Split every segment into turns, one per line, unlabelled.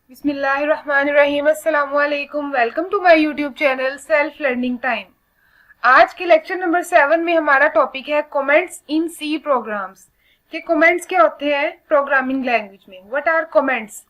बिस्मिल्लाहिर्रहमानिर्रहीम। अस्सलाम वालेकुम। Welcome to my YouTube channel self learning time. आज के लेक्चर नंबर 7 में हमारा टॉपिक है कमेंट्स इन सी प्रोग्राम्स। कि कमेंट्स क्या होते हैं प्रोग्रामिंग लैंग्वेज में। What are comments?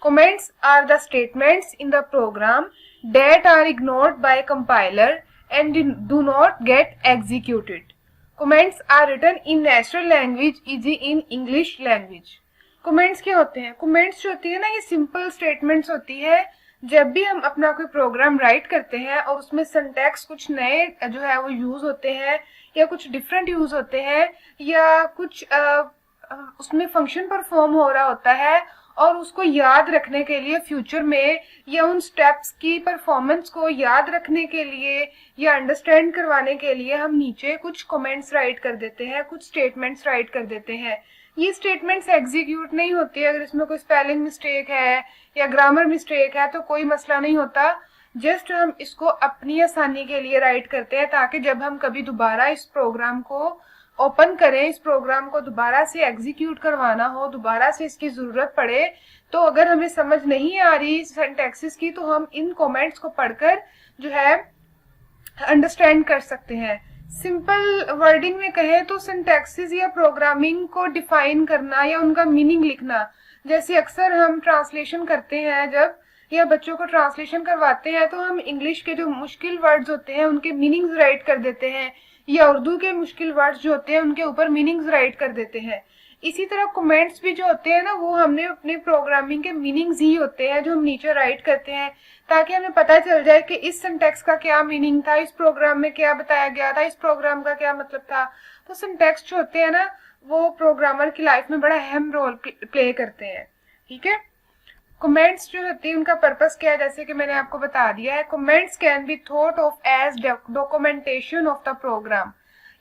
Comments are the statements in the program that are ignored by compiler and do not get executed. Comments are written in natural language easy in English language. Comments क्या होते हैं? Comments जो होती है ना, ये simple statements होती है। जब भी हम अपना कोई प्रोग्राम राइट करते हैं और उसमें सिंटैक्स कुछ नए जो है वो यूज होते हैं या कुछ डिफरेंट यूज होते हैं या कुछ उसमें फंक्शन परफॉर्म हो रहा होता है और उसको याद रखने के लिए फ्यूचर में या उन स्टेप्स की परफॉर्मेंस को याद रखने के लिए या अंडरस्टैंड करवाने के लिए हम नीचे कुछ कमेंट्स राइट कर देते हैं, कुछ स्टेटमेंट्स राइट कर देते हैं। ये स्टेटमेंट्स एग्जीक्यूट नहीं होती है। अगर इसमें कोई स्पेलिंग मिस्टेक है या ग्रामर मिस्टेक है तो कोई मसला नहीं होता। जस्ट हम इसको अपनी आसानी के लिए राइट करते हैं ताकि जब हम कभी दोबारा इस प्रोग्राम को ओपन करें, इस प्रोग्राम को दोबारा से एग्जीक्यूट करवाना हो, दोबारा से इसकी जरूरत पड़े, तो अगर हमें समझ नहीं आ रही सिंटैक्सिस की तो हम इन कमेंट्स को पढ़कर जो है अंडरस्टैंड कर सकते हैं। सिंपल वर्डिंग में कहें तो सिंटैक्सिस या प्रोग्रामिंग को डिफाइन करना या उनका मीनिंग लिखना। जैसे अक्सर हम ट्रांसलेशन करते हैं जब या बच्चों को ट्रांसलेशन करवाते हैं तो हम इंग्लिश के जो मुश्किल वर्ड्स होते हैं उनके मीनिंग्स राइट कर देते हैं या उर्दू के मुश्किल वर्ड्स जो होते हैं उनके ऊपर मीनिंग्स राइट कर देते हैं। इसी तरह कमेंट्स भी जो होते हैं ना, वो हमने अपने प्रोग्रामिंग के मीनिंग्स ही होते हैं जो हम नीचे राइट करते हैं ताकि हमें पता चल जाए कि इस सिंटैक्स का क्या मीनिंग था, इस प्रोग्राम में क्या बताया गया था, इस प्रोग्राम का क्या मतलब था। तो सिंटैक्स जो होते हैं ना, वो प्रोग्रामर की लाइफ में बड़ा अहम रोल प्ले करते हैं। ठीक है। कमेंट्स जो होती है उनका पर्पस क्या है, जैसे कि मैंने आपको बता दिया है। Comments can be thought of as documentation of the program,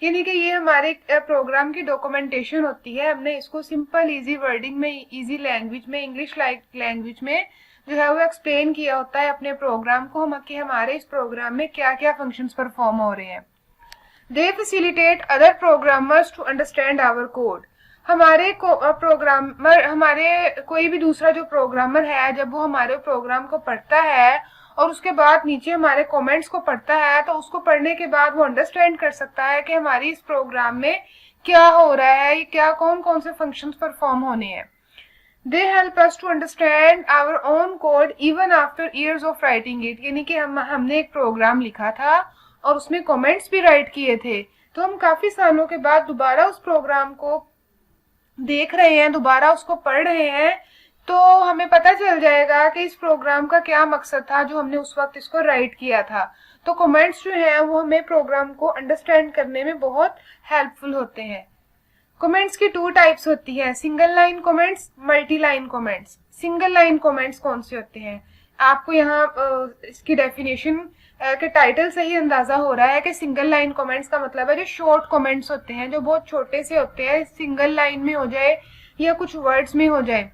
यानी कि ये हमारे प्रोग्राम की डॉक्यूमेंटेशन होती है। हमने इसको सिंपल इजी वर्डिंग में, इजी लैंग्वेज में, इंग्लिश लाइक लैंग्वेज में जो है वो एक्सप्लेन किया होता है अपने प्रोग्राम को, हम कि हमारे इस प्रोग्राम में क्या क्या फंक्शंस परफॉर्म हो रहे हैं। They facilitate other programmers to understand our code. हमारे प्रोग्रामर, हमारे कोई भी दूसरा जो प्रोग्रामर है, जब वो हमारे प्रोग्राम को पढ़ता है और उसके बाद नीचे हमारे कमेंट्स को पढ़ता है तो उसको पढ़ने के बाद वो अंडरस्टैंड कर सकता है कि हमारी इस प्रोग्राम में क्या हो रहा है, क्या कौन कौन से फंक्शंस परफॉर्म होने हैं। They help us to understand our own code even after years of writing it। यानी कि हमने एक प्रोग्राम लिखा था और उसमें कमेंट्स भी राइट किए थे, तो हम काफी सालों के बाद दोबारा उस प्रोग्राम को देख रहे हैं, दोबारा उसको पढ़ रहे हैं, तो हमें पता चल जाएगा कि इस प्रोग्राम का क्या मकसद था जो हमने उस वक्त इसको राइट किया था। तो कमेंट्स जो है वो हमें प्रोग्राम को अंडरस्टैंड करने में बहुत हेल्पफुल होते हैं। कमेंट्स की 2 टाइप्स होती है, single line comments, multi line comments. Single line comments कौन से होते हैं? आपको यहाँ इसकी डेफिनेशन के टाइटल से ही अंदाजा हो रहा है कि सिंगल लाइन कमेंट्स का मतलब है जो शॉर्ट कमेंट्स होते हैं, जो बहुत छोटे से होते हैं, सिंगल लाइन में हो जाए या कुछ वर्ड्स में हो जाए।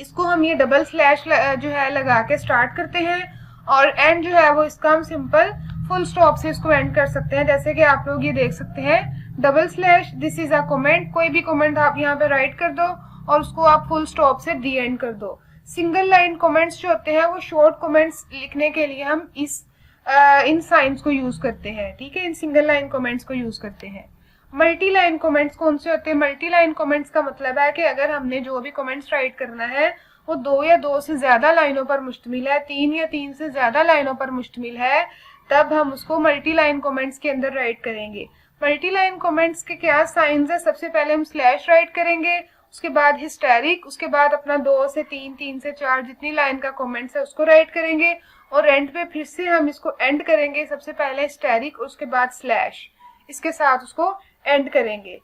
इसको हम ये डबल स्लैश जो है लगा के स्टार्ट करते हैं और एंड जो है वो इसका हम सिंपल फुल स्टॉप से इसको एंड कर सकते हैं। जैसे कि आप लोग ये देख सकते हैं, double slash, this is a comment. कोई भी कमेंट आप यहाँ पे राइट कर दो और उसको आप फुल स्टॉप से दी एंड कर दो। सिंगल लाइन कमेंट्स जो होते हैं वो शॉर्ट कमेंट्स लिखने के लिए हम इन साइंस को यूज करते हैं। ठीक है, इन सिंगल लाइन कमेंट्स को यूज करते हैं। मल्टी लाइन कमेंट्स कौन से होते हैं? मल्टी लाइन कमेंट्स का मतलब है कि अगर हमने जो भी कमेंट्स राइट करना है वो 2 या 2 से ज्यादा लाइनों पर मुश्तमिल है, 3 या 3 से ज्यादा लाइनों पर मुश्तमिल है, तब हम उसको मल्टी लाइन कमेंट्स के अंदर राइट करेंगे। मल्टी लाइन कमेंट्स के क्या साइंस है? सबसे पहले हम स्लैश राइट करेंगे, उसके बाद हिस्टेरिक, उसके बाद अपना 2 से 3, 3 से 4 जितनी लाइन का कमेंट्स है उसको राइट करेंगे और एंड पे फिर से हम इसको एंड करेंगे। सबसे पहले हिस्टेरिक, उसके बाद स्लैश, इसके साथ उसको एंड करेंगे।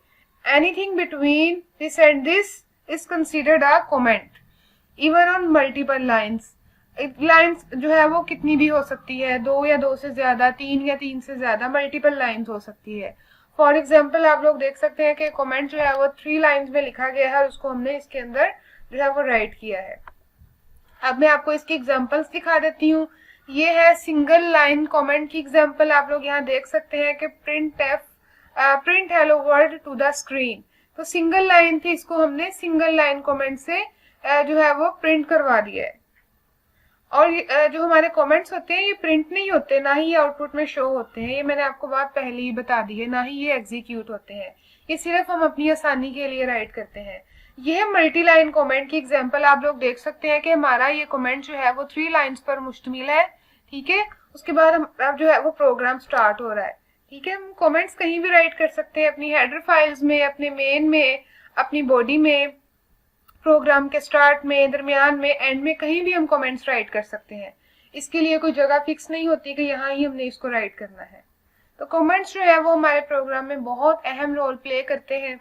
Anything between this and this is considered a comment even on multiple lines. Lines जो है वो कितनी भी हो सकती है, 2 या 2 से ज्यादा, 3 या 3 से ज्यादा, मल्टीपल लाइन्स हो सकती है। फॉर एग्जाम्पल आप लोग देख सकते हैं कि कमेंट जो है वो 3 लाइन्स में लिखा गया है और उसको हमने इसके अंदर जो है वो राइट किया है। अब मैं आपको इसकी एग्जांपल्स दिखा देती हूँ। ये है सिंगल लाइन कमेंट की एग्जांपल। आप लोग यहाँ देख सकते हैं कि print hello world to the screen. तो सिंगल लाइन थी, इसको हमने सिंगल लाइन कमेंट से जो है वो प्रिंट करवा दिया है। और जो हमारे कमेंट्स होते हैं ये प्रिंट नहीं होते, ना ही ये आउटपुट में शो होते हैं, ये मैंने आपको बात पहले ही बता दी है, ना ही ये एग्जीक्यूट होते हैं, ये सिर्फ हम अपनी आसानी के लिए राइट करते हैं। यह मल्टी लाइन कमेंट की एग्जांपल आप लोग देख सकते हैं कि हमारा ये कमेंट जो है वो 3 लाइंस पर मुश्तमिल है, ठीक है। उसके बाद हम अब जो है वो प्रोग्राम स्टार्ट हो रहा है, ठीक है। हम कमेंट्स कहीं भी राइट कर सकते हैं, अपनी हेडर फाइल्स में, अपने मेन में, अपनी बॉडी में, प्रोग्राम के स्टार्ट में, दरमियान में, एंड में, कहीं भी हम कमेंट्स राइट कर सकते हैं। इसके लिए कोई जगह फिक्स नहीं होती कि यहाँ ही हमने इसको राइट करना है। तो कमेंट्स जो है वो हमारे प्रोग्राम में बहुत अहम रोल प्ले करते हैं।